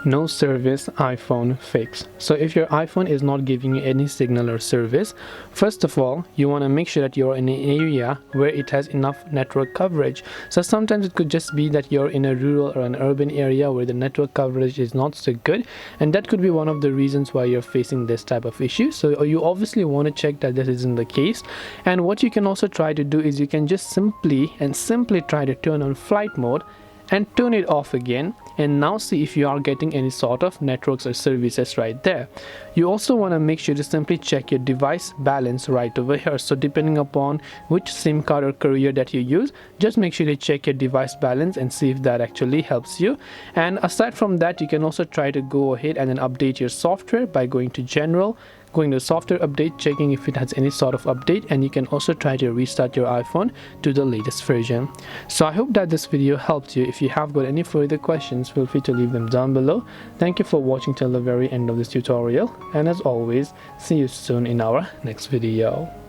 No service iPhone fix. So if your iPhone is not giving you any signal or service, first of all you want to make sure that you're in an area where it has enough network coverage. So sometimes it could just be that you're in a rural or an urban area where the network coverage is not so good, and that could be one of the reasons why you're facing this type of issue. So you obviously want to check that this isn't the case. And what you can also try to do is you can just simply try to turn on flight mode and turn it off again, and now see if you are getting any sort of networks or services right there. You also want to make sure to simply check your device balance right over here. So depending upon which SIM card or carrier that you use, just make sure to check your device balance and see if that actually helps you. And aside from that, you can also try to go ahead and then update your software by going to general, going to software update, checking if it has any sort of update, and you can also try to restart your iPhone to the latest version. So I hope that this video helped you. If you have got any further questions, feel free to leave them down below. Thank you for watching till the very end of this tutorial, and as always, see you soon in our next video.